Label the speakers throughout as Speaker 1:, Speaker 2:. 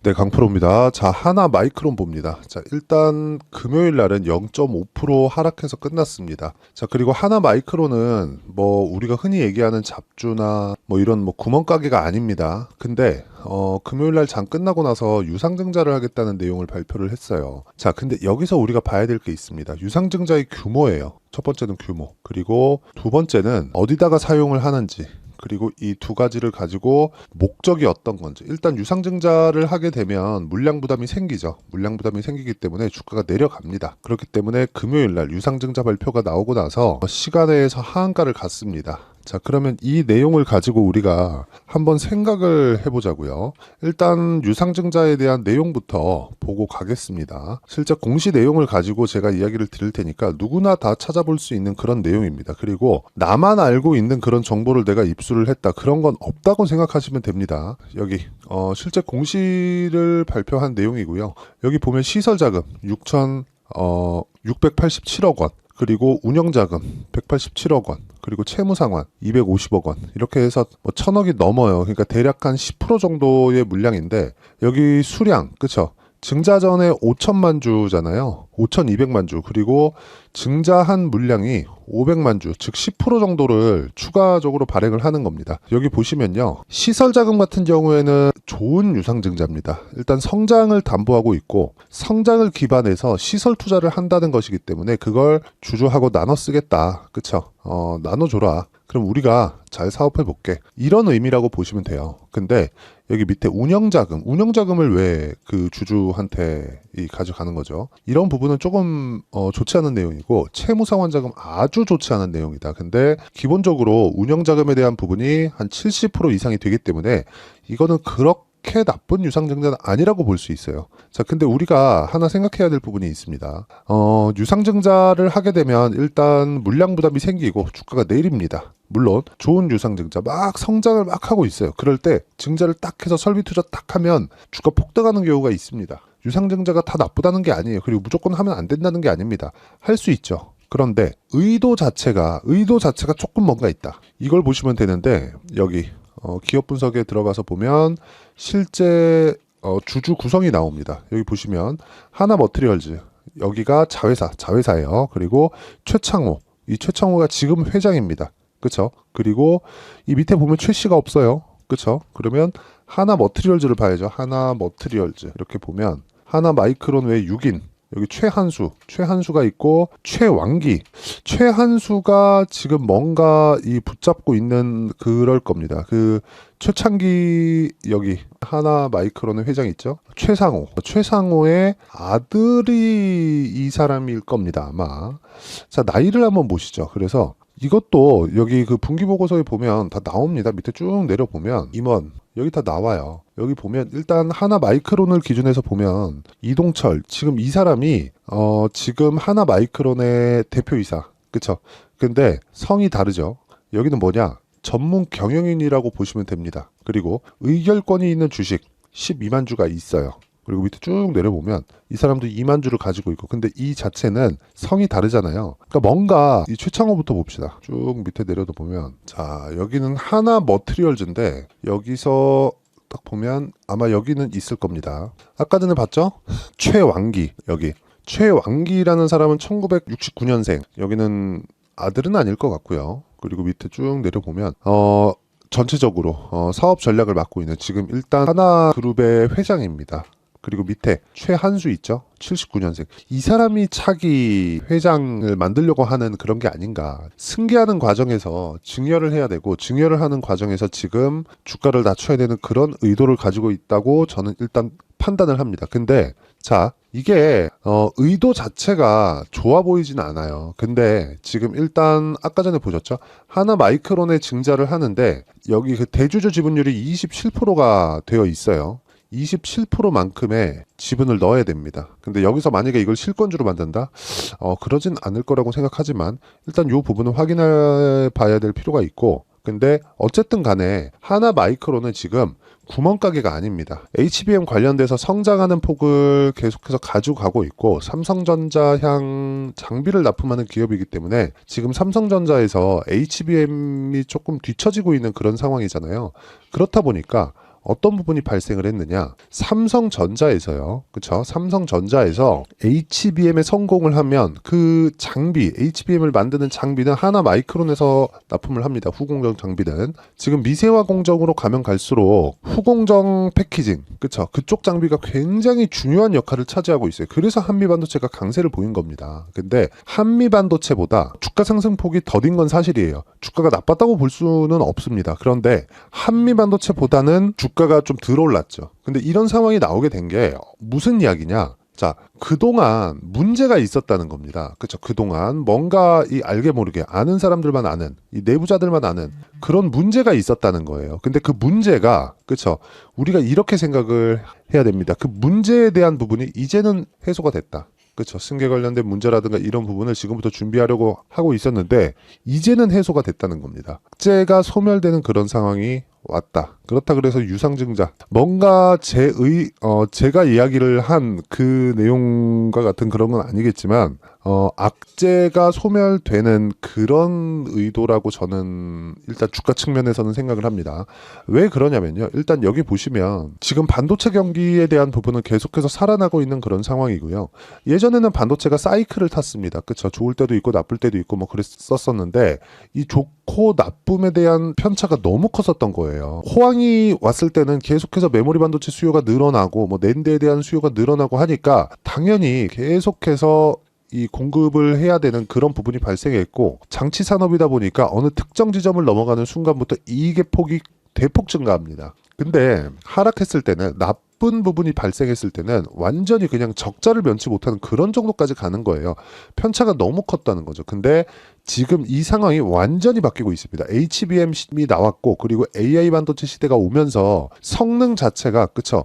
Speaker 1: 네, 강프로입니다. 자, 하나 마이크론 봅니다. 자, 일단 금요일 날은 0.5% 하락해서 끝났습니다. 자, 그리고 하나 마이크론은 뭐 우리가 흔히 얘기하는 잡주나 뭐 이런 뭐 구멍가게가 아닙니다. 근데 금요일 날 장 끝나고 나서 유상증자를 하겠다는 내용을 발표를 했어요. 자, 근데 여기서 우리가 봐야 될 게 있습니다. 유상증자의 규모예요. 첫 번째는 규모. 그리고 두 번째는 어디다가 사용을 하는지. 그리고 이 두 가지를 가지고 목적이 어떤 건지. 일단 유상증자를 하게 되면 물량 부담이 생기죠. 물량 부담이 생기기 때문에 주가가 내려갑니다. 그렇기 때문에 금요일 날 유상증자 발표가 나오고 나서 시간에서 하한가를 갔습니다. 자, 그러면 이 내용을 가지고 우리가 한번 생각을 해보자고요. 일단 유상증자에 대한 내용부터 보고 가겠습니다. 실제 공시 내용을 가지고 제가 이야기를 드릴 테니까 누구나 다 찾아볼 수 있는 그런 내용입니다. 그리고 나만 알고 있는 그런 정보를 내가 입수를 했다, 그런 건 없다고 생각하시면 됩니다. 여기 실제 공시를 발표한 내용이고요. 여기 보면 시설자금 687억 원, 그리고 운영자금 187억 원, 그리고 채무상환 250억 원, 이렇게 해서 뭐 천억이 넘어요. 그러니까 대략 한 10% 정도의 물량인데, 여기 수량, 그쵸? 증자 전에 5천만 주잖아요. 5,200만 주. 그리고 증자한 물량이 500만 주, 즉 10% 정도를 추가적으로 발행을 하는 겁니다. 여기 보시면요. 시설자금 같은 경우에는 좋은 유상증자입니다. 일단 성장을 담보하고 있고, 성장을 기반해서 시설 투자를 한다는 것이기 때문에 그걸 주주하고 나눠 쓰겠다. 그쵸? 나눠줘라. 그럼 우리가 잘 사업해 볼게. 이런 의미라고 보시면 돼요. 근데 여기 밑에 운영자금을 왜 그 주주한테 가져가는 거죠? 이런 부분은 조금 좋지 않은 내용이고, 채무상환자금 아주 좋지 않은 내용이다. 근데 기본적으로 운영자금에 대한 부분이 한 70% 이상이 되기 때문에 이거는 그렇게 나쁜 유상증자는 아니라고 볼 수 있어요. 자, 근데 우리가 하나 생각해야 될 부분이 있습니다. 유상증자를 하게 되면 일단 물량 부담이 생기고 주가가 내립니다. 물론 좋은 유상증자 막 성장을 막 하고 있어요. 그럴 때 증자를 딱 해서 설비 투자 딱 하면 주가 폭등하는 경우가 있습니다. 유상증자가 다 나쁘다는 게 아니에요. 그리고 무조건 하면 안 된다는 게 아닙니다. 할 수 있죠. 그런데 의도 자체가 조금 뭔가 있다. 이걸 보시면 되는데, 여기 기업 분석에 들어가서 보면 실제 주주 구성이 나옵니다. 여기 보시면 하나 머티리얼즈, 여기가 자회사예요. 그리고 이 최창호가 지금 회장입니다. 그쵸? 그리고 이 밑에 보면 최 씨가 없어요. 그쵸? 그러면 하나 머티리얼즈를 봐야죠. 하나 머티리얼즈. 이렇게 보면 하나 마이크론 외 6인, 여기 최한수가 있고, 최한수가 지금 뭔가 붙잡고 있는 그럴 겁니다. 그 최창기, 여기 하나 마이크론의 회장 있죠? 최상호의 아들이 이 사람일 겁니다, 아마. 자, 나이를 한번 보시죠. 그래서 이것도 여기 그 분기보고서에 보면 다 나옵니다. 밑에 쭉 내려보면 임원 여기 다 나와요. 여기 보면 일단 하나 마이크론을 기준해서 보면 이동철, 지금 이 사람이 지금 하나 마이크론의 대표이사, 그쵸? 근데 성이 다르죠. 여기는 뭐냐? 전문 경영인이라고 보시면 됩니다. 그리고 의결권이 있는 주식 12만 주가 있어요. 그리고 밑에 쭉 내려보면 이 사람도 2만 주를 가지고 있고, 근데 이 자체는 성이 다르잖아요. 그러니까 뭔가 이 최창호부터 봅시다. 쭉 밑에 내려도 보면, 자, 여기는 하나 머티리얼즈인데 여기서 딱 보면 아마 여기는 있을 겁니다. 아까 전에 봤죠? 최왕기라는 사람은 1969년생. 여기는 아들은 아닐 것 같고요. 그리고 밑에 쭉 내려보면 전체적으로 사업 전략을 맡고 있는, 지금 일단 하나그룹의 회장입니다. 그리고 밑에 최한수 있죠? 79년생. 이 사람이 차기 회장을 만들려고 하는 그런 게 아닌가. 승계하는 과정에서 증여를 해야 되고, 증여를 하는 과정에서 지금 주가를 낮춰야 되는 그런 의도를 가지고 있다고 저는 일단 판단을 합니다. 근데 자, 이게 의도 자체가 좋아 보이진 않아요. 근데 지금 일단 아까 전에 보셨죠? 하나 마이크론의 증자를 하는데 여기 그 대주주 지분율이 27%가 되어 있어요. 27%만큼의 지분을 넣어야 됩니다. 근데 여기서 만약에 이걸 실권주로 만든다? 그러진 않을 거라고 생각하지만 일단 이 부분은 확인해 봐야 될 필요가 있고, 근데 어쨌든 간에 하나 마이크론은 지금 구멍가게가 아닙니다. HBM 관련돼서 성장하는 폭을 계속해서 가지고 가고 있고, 삼성전자향 장비를 납품하는 기업이기 때문에 지금 삼성전자에서 HBM이 조금 뒤처지고 있는 그런 상황이잖아요. 그렇다 보니까 어떤 부분이 발생을 했느냐? 삼성전자에서요. 그쵸? 삼성전자에서 HBM에 성공을 하면 그 장비, HBM을 만드는 장비는 하나 마이크론에서 납품을 합니다. 후공정 장비는. 지금 미세화 공정으로 가면 갈수록 후공정 패키징, 그쵸? 그쪽 장비가 굉장히 중요한 역할을 차지하고 있어요. 그래서 한미반도체가 강세를 보인 겁니다. 근데 한미반도체보다 주가 상승폭이 더딘 건 사실이에요. 주가가 나빴다고 볼 수는 없습니다. 그런데 한미반도체보다는 주가가 좀 덜 올랐죠. 근데 이런 상황이 나오게 된 게 무슨 이야기냐? 자, 그동안 문제가 있었다는 겁니다. 그쵸? 그동안 뭔가 이 알게 모르게 아는 사람들만 아는, 이 내부자들만 아는 그런 문제가 있었다는 거예요. 근데 그 문제가, 그쵸? 우리가 이렇게 생각을 해야 됩니다. 그 문제에 대한 부분이 이제는 해소가 됐다. 그렇죠. 승계 관련된 문제라든가 이런 부분을 지금부터 준비하려고 하고 있었는데 이제는 해소가 됐다는 겁니다. 악재가 소멸되는 그런 상황이 왔다. 그렇다 그래서 유상증자 뭔가 제가 이야기를 한 그 내용과 같은 그런 건 아니겠지만 악재가 소멸되는 그런 의도라고 저는 일단 주가 측면에서는 생각을 합니다. 왜 그러냐면요. 일단 여기 보시면 지금 반도체 경기에 대한 부분은 계속해서 살아나고 있는 그런 상황이고요. 예전에는 반도체가 사이클을 탔습니다. 그쵸? 좋을 때도 있고 나쁠 때도 있고 뭐 그랬었는데 이 좋고 나쁨에 대한 편차가 너무 컸었던 거예요. 호황이 왔을 때는 계속해서 메모리 반도체 수요가 늘어나고 뭐 낸드에 대한 수요가 늘어나고 하니까 당연히 계속해서 이 공급을 해야 되는 그런 부분이 발생했고 장치 산업이다 보니까 어느 특정 지점을 넘어가는 순간부터 이익의 폭이 대폭 증가합니다. 근데 하락했을 때는 나쁜 부분이 발생했을 때는 완전히 그냥 적자를 면치 못하는 그런 정도까지 가는 거예요. 편차가 너무 컸다는 거죠. 근데 지금 이 상황이 완전히 바뀌고 있습니다. HBM이 나왔고 그리고 AI 반도체 시대가 오면서 성능 자체가 그쵸?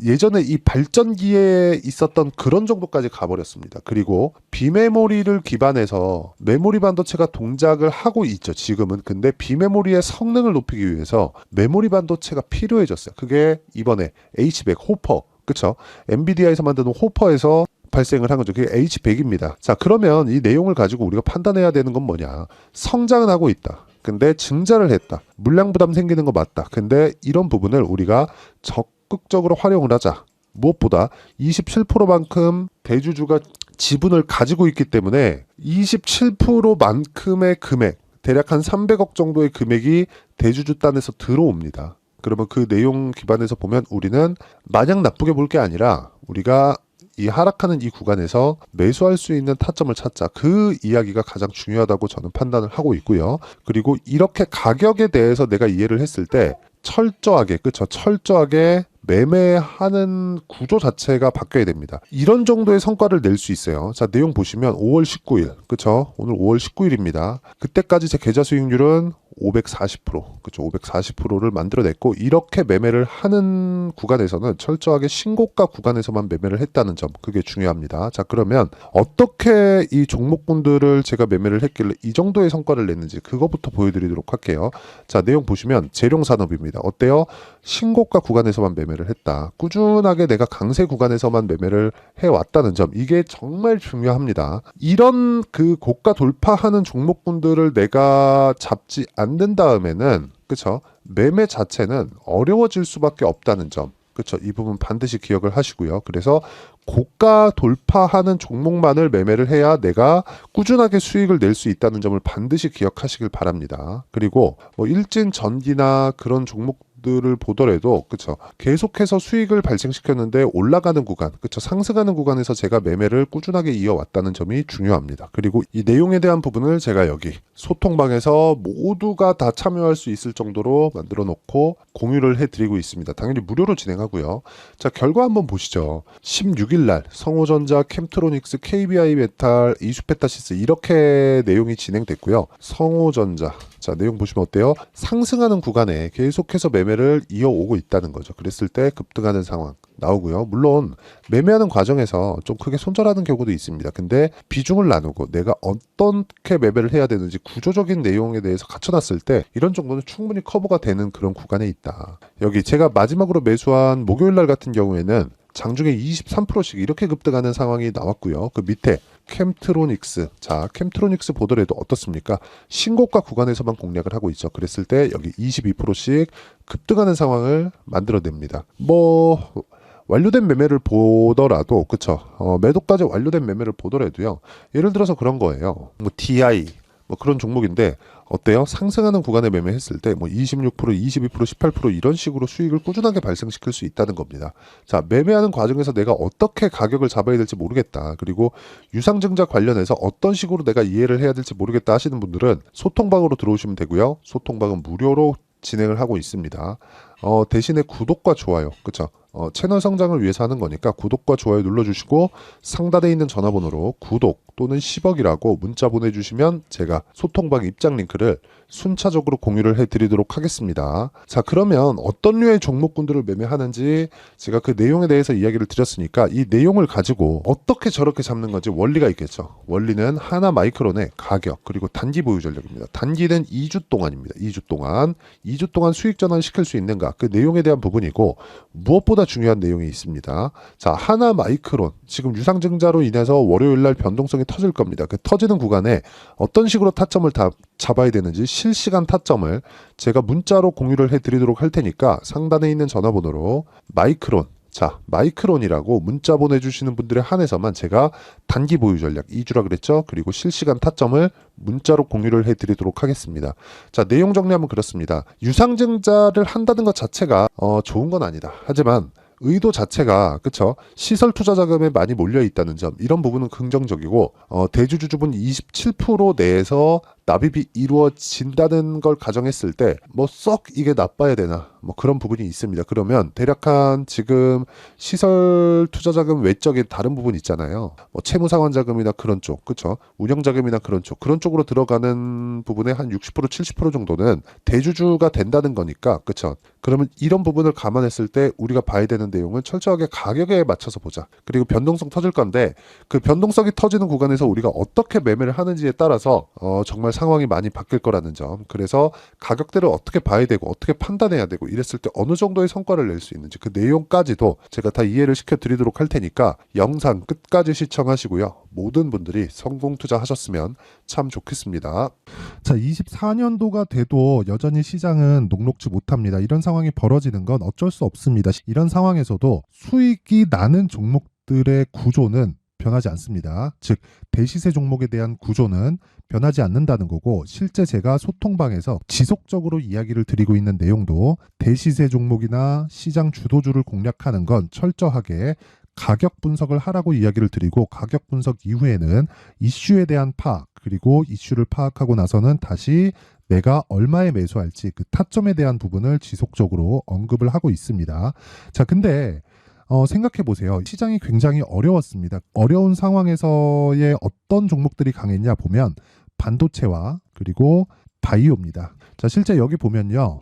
Speaker 1: 예전에 이 발전기에 있었던 그런 정도까지 가버렸습니다. 그리고 비메모리를 기반해서 메모리 반도체가 동작을 하고 있죠. 지금은. 근데 비메모리의 성능을 높이기 위해서 메모리 반도체가 필요해졌어요. 그게 이번에 H100 호퍼 그쵸? 엔비디아에서 만드는 호퍼에서 발생을 한 거죠. 그게 H100입니다. 자, 그러면 이 내용을 가지고 우리가 판단해야 되는 건 뭐냐? 성장은 하고 있다. 근데 증자를 했다. 물량 부담 생기는 거 맞다. 근데 이런 부분을 우리가 적극적으로 활용을 하자. 무엇보다 27%만큼 대주주가 지분을 가지고 있기 때문에 27%만큼의 금액, 대략 한 300억 정도의 금액이 대주주 딴에서 들어옵니다. 그러면 그 내용 기반에서 보면 우리는 마냥 나쁘게 볼 게 아니라 우리가 이 하락하는 이 구간에서 매수할 수 있는 타점을 찾자. 그 이야기가 가장 중요하다고 저는 판단을 하고 있고요. 그리고 이렇게 가격에 대해서 내가 이해를 했을 때 철저하게, 그쵸? 철저하게 매매하는 구조 자체가 바뀌어야 됩니다. 이런 정도의 성과를 낼 수 있어요. 자, 내용 보시면 5월 19일, 그쵸? 오늘 5월 19일입니다. 그때까지 제 계좌 수익률은 540%, 그쵸? 540%를 만들어냈고, 이렇게 매매를 하는 구간에서는 철저하게 신고가 구간에서만 매매를 했다는 점, 그게 중요합니다. 자, 그러면 어떻게 이 종목군들을 제가 매매를 했길래 이 정도의 성과를 냈는지 그거부터 보여드리도록 할게요. 자, 내용 보시면 재룡산업입니다. 어때요? 신고가 구간에서만 매매를 했다. 꾸준하게 내가 강세 구간에서만 매매를 해왔다는 점, 이게 정말 중요합니다. 이런 그 고가 돌파하는 종목군들을 내가 잡지 않는 다음에는 그쵸? 매매 자체는 어려워질 수밖에 없다는 점, 그쵸? 이 부분 반드시 기억을 하시고요. 그래서 고가 돌파하는 종목만을 매매를 해야 내가 꾸준하게 수익을 낼 수 있다는 점을 반드시 기억하시길 바랍니다. 그리고 뭐 일진 전기나 그런 종목들을 보더라도 그쵸? 계속해서 수익을 발생시켰는데 올라가는 구간, 그쵸? 상승하는 구간에서 제가 매매를 꾸준하게 이어왔다는 점이 중요합니다. 그리고 이 내용에 대한 부분을 제가 여기 소통방에서 모두가 다 참여할 수 있을 정도로 만들어 놓고 공유를 해드리고 있습니다. 당연히 무료로 진행하고요. 자, 결과 한번 보시죠. 16일날 성호전자, 캠트로닉스, KBI 메탈, 이수페타시스 이렇게 내용이 진행됐고요. 성호전자, 자, 내용 보시면 어때요? 상승하는 구간에 계속해서 매매를 이어오고 있다는 거죠. 그랬을 때 급등하는 상황 나오고요. 물론 매매하는 과정에서 좀 크게 손절하는 경우도 있습니다. 근데 비중을 나누고 내가 어떻게 매매를 해야 되는지 구조적인 내용에 대해서 갖춰놨을 때 이런 정도는 충분히 커버가 되는 그런 구간에 있다. 여기 제가 마지막으로 매수한 목요일날 같은 경우에는 장중에 23%씩 이렇게 급등하는 상황이 나왔고요. 그 밑에 캠트로닉스, 자 캠트로닉스 보더라도 어떻습니까? 신고가 구간에서만 공략을 하고 있죠. 그랬을 때 여기 22%씩 급등하는 상황을 만들어냅니다. 뭐 완료된 매매를 보더라도 그쵸, 매도까지 완료된 매매를 보더라도요, 예를 들어서 그런 거예요. 뭐 DI 뭐 그런 종목인데 어때요? 상승하는 구간에 매매했을 때 뭐 26%, 22%, 18% 이런 식으로 수익을 꾸준하게 발생시킬 수 있다는 겁니다. 자, 매매하는 과정에서 내가 어떻게 가격을 잡아야 될지 모르겠다. 그리고 유상증자 관련해서 어떤 식으로 내가 이해를 해야 될지 모르겠다 하시는 분들은 소통방으로 들어오시면 되고요. 소통방은 무료로 진행을 하고 있습니다. 대신에 구독과 좋아요, 그쵸? 채널 성장을 위해서 하는 거니까 구독과 좋아요 눌러주시고 상단에 있는 전화번호로 구독 또는 10억이라고 문자 보내주시면 제가 소통방 입장 링크를 순차적으로 공유를 해드리도록 하겠습니다. 자, 그러면 어떤 류의 종목군들을 매매하는지 제가 그 내용에 대해서 이야기를 드렸으니까 이 내용을 가지고 어떻게 저렇게 잡는 건지 원리가 있겠죠. 원리는 하나 마이크론의 가격 그리고 단기 보유 전략입니다. 단기는 2주 동안입니다. 2주 동안 수익 전환 시킬 수 있는가, 그 내용에 대한 부분이고, 무엇보다 중요한 내용이 있습니다. 자, 하나 마이크론 지금 유상증자로 인해서 월요일날 변동성이 터질 겁니다. 그 터지는 구간에 어떤 식으로 타점을 다 잡아야 되는지 실시간 타점을 제가 문자로 공유를 해드리도록 할 테니까 상단에 있는 전화번호로 마이크론, 자 마이크론이라고 문자 보내주시는 분들에 한해서만 제가 단기 보유 전략 2주라 그랬죠. 그리고 실시간 타점을 문자로 공유를 해드리도록 하겠습니다. 자, 내용 정리하면 그렇습니다. 유상증자를 한다는 것 자체가 좋은 건 아니다. 하지만 의도 자체가 그쵸, 시설 투자 자금에 많이 몰려 있다는 점, 이런 부분은 긍정적이고, 대주주주분 27% 내에서 납입이 이루어진다는 걸 가정했을 때 뭐 썩 이게 나빠야 되나, 뭐 그런 부분이 있습니다. 그러면 대략 한 지금 시설 투자 자금 외적인 다른 부분 있잖아요. 뭐 채무상환 자금이나 그런 쪽, 그쵸, 운영 자금이나 그런 쪽으로 들어가는 부분의 한 60% 70% 정도는 대주주가 된다는 거니까, 그쵸. 그러면 이런 부분을 감안했을 때 우리가 봐야 되는 내용은 철저하게 가격에 맞춰서 보자. 그리고 변동성 터질 건데 그 변동성이 터지는 구간에서 우리가 어떻게 매매를 하는지에 따라서 정말 상황이 많이 바뀔 거라는 점. 그래서 가격대를 어떻게 봐야 되고 어떻게 판단해야 되고 이랬을 때 어느 정도의 성과를 낼 수 있는지 그 내용까지도 제가 다 이해를 시켜드리도록 할 테니까 영상 끝까지 시청하시고요. 모든 분들이 성공 투자하셨으면 참 좋겠습니다. 자, 24년도가 돼도 여전히 시장은 녹록지 못합니다. 이런 상황이 벌어지는 건 어쩔 수 없습니다. 이런 상황에서도 수익이 나는 종목들의 구조는 변하지 않습니다. 즉 대시세 종목에 대한 구조는 변하지 않는다는 거고, 실제 제가 소통방에서 지속적으로 이야기를 드리고 있는 내용도 대시세 종목이나 시장 주도주를 공략하는 건 철저하게 가격 분석을 하라고 이야기를 드리고, 가격 분석 이후에는 이슈에 대한 파악, 그리고 이슈를 파악하고 나서는 다시 내가 얼마에 매수할지 그 타점에 대한 부분을 지속적으로 언급을 하고 있습니다. 자, 근데 생각해 보세요. 시장이 굉장히 어려웠습니다. 어려운 상황에서의 어떤 종목들이 강했냐 보면 반도체와 그리고 바이오입니다. 자, 실제 여기 보면요.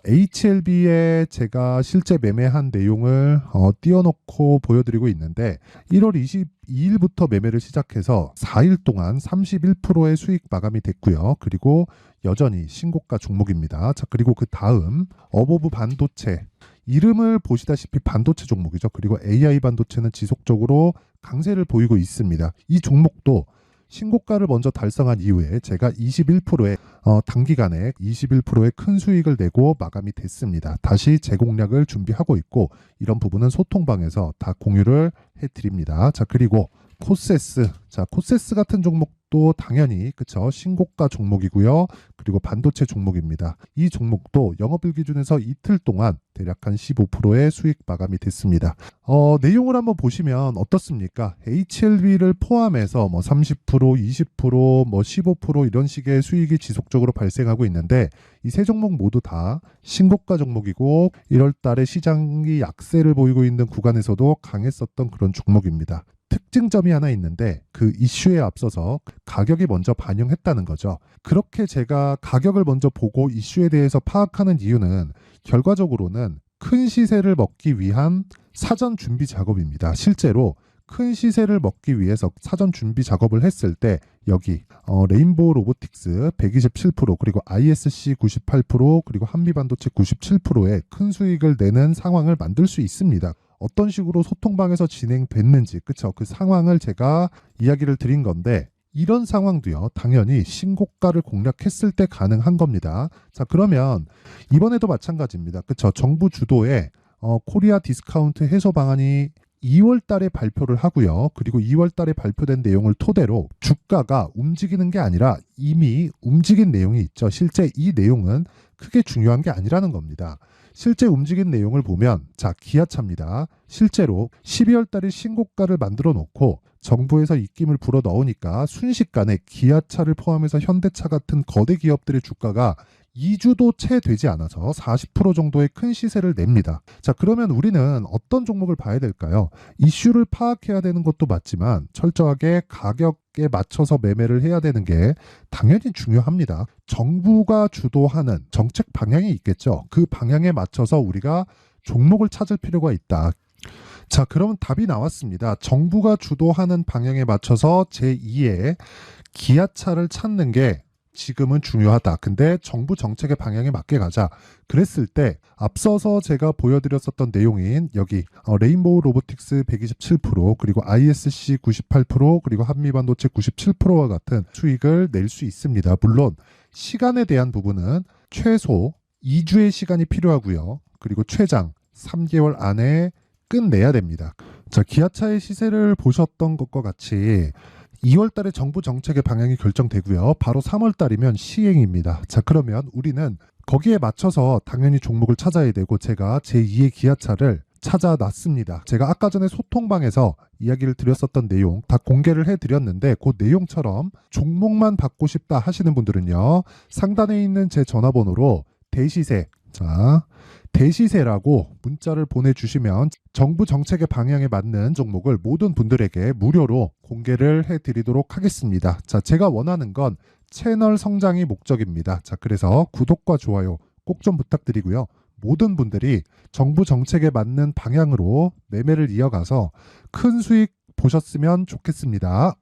Speaker 1: HLB에 제가 실제 매매한 내용을 띄워놓고 보여드리고 있는데 1월 22일부터 매매를 시작해서 4일 동안 31%의 수익 마감이 됐고요. 그리고 여전히 신고가 종목입니다. 자, 그리고 그 다음 어보브 반도체, 이름을 보시다시피 반도체 종목이죠. 그리고 AI 반도체는 지속적으로 강세를 보이고 있습니다. 이 종목도 신고가를 먼저 달성한 이후에 제가 21%의 단기간에 21%의 큰 수익을 내고 마감이 됐습니다. 다시 재공략을 준비하고 있고, 이런 부분은 소통방에서 다 공유를 해드립니다. 자, 그리고 코세스, 자 코세스 같은 종목도 당연히 그쵸, 신고가 종목이고요. 그리고 반도체 종목입니다. 이 종목도 영업일 기준에서 이틀 동안 대략 한 15%의 수익 마감이 됐습니다. 내용을 한번 보시면 어떻습니까? HLB를 포함해서 뭐 30%, 20%, 뭐 15% 이런 식의 수익이 지속적으로 발생하고 있는데, 이 세 종목 모두 다 신고가 종목이고 1월 달에 시장이 약세를 보이고 있는 구간에서도 강했었던 그런 종목입니다. 특징점이 하나 있는데 그 이슈에 앞서서 가격이 먼저 반영했다는 거죠. 그렇게 제가 가격을 먼저 보고 이슈에 대해서 파악하는 이유는 결과적으로는 큰 시세를 먹기 위한 사전 준비 작업입니다. 실제로 큰 시세를 먹기 위해서 사전 준비 작업을 했을 때 여기 레인보우 로보틱스 127%, 그리고 ISC 98%, 그리고 한미반도체 97%의 큰 수익을 내는 상황을 만들 수 있습니다.
Speaker 2: 어떤 식으로 소통방에서 진행됐는지, 그쵸? 그 상황을 제가 이야기를 드린 건데, 이런 상황도요, 당연히 신고가를 공략했을 때 가능한 겁니다. 자, 그러면 이번에도 마찬가지입니다. 그쵸? 정부 주도의 코리아 디스카운트 해소 방안이 2월 달에 발표를 하고요. 그리고 2월 달에 발표된 내용을 토대로 주가가 움직이는 게 아니라 이미 움직인 내용이 있죠. 실제 이 내용은 크게 중요한 게 아니라는 겁니다. 실제 움직인 내용을 보면, 자, 기아차입니다. 실제로 12월 달에 신고가를 만들어 놓고 정부에서 입김을 불어 넣으니까 순식간에 기아차를 포함해서 현대차 같은 거대 기업들의 주가가 2주도 채 되지 않아서 40% 정도의 큰 시세를 냅니다. 자, 그러면 우리는 어떤 종목을 봐야 될까요? 이슈를 파악해야 되는 것도 맞지만 철저하게 가격에 맞춰서 매매를 해야 되는 게 당연히 중요합니다. 정부가 주도하는 정책 방향이 있겠죠. 그 방향에 맞춰서 우리가 종목을 찾을 필요가 있다. 자, 그러면 답이 나왔습니다. 정부가 주도하는 방향에 맞춰서 제2의 기아차를 찾는 게 지금은 중요하다. 근데 정부 정책의 방향에 맞게 가자. 그랬을 때 앞서서 제가 보여드렸었던 내용인 여기 레인보우 로보틱스 127% 그리고 ISC 98% 그리고 한미반도체 97%와 같은 수익을 낼 수 있습니다. 물론 시간에 대한 부분은 최소 2주의 시간이 필요하고요. 그리고 최장 3개월 안에 끝내야 됩니다. 자, 기아차의 시세를 보셨던 것과 같이 2월 달에 정부 정책의 방향이 결정되고요. 바로 3월 달이면 시행입니다. 자, 그러면 우리는 거기에 맞춰서 당연히 종목을 찾아야 되고 제가 제2의 기아차를 찾아놨습니다. 제가 아까 전에 소통방에서 이야기를 드렸었던 내용 다 공개를 해드렸는데 그 내용처럼 종목만 받고 싶다 하시는 분들은요. 상단에 있는 제 전화번호로 대시세, 자, 대시세라고 문자를 보내주시면 정부 정책의 방향에 맞는 종목을 모든 분들에게 무료로 공개를 해드리도록 하겠습니다. 자, 제가 원하는 건 채널 성장이 목적입니다. 자, 그래서 구독과 좋아요 꼭 좀 부탁드리고요. 모든 분들이 정부 정책에 맞는 방향으로 매매를 이어가서 큰 수익 보셨으면 좋겠습니다.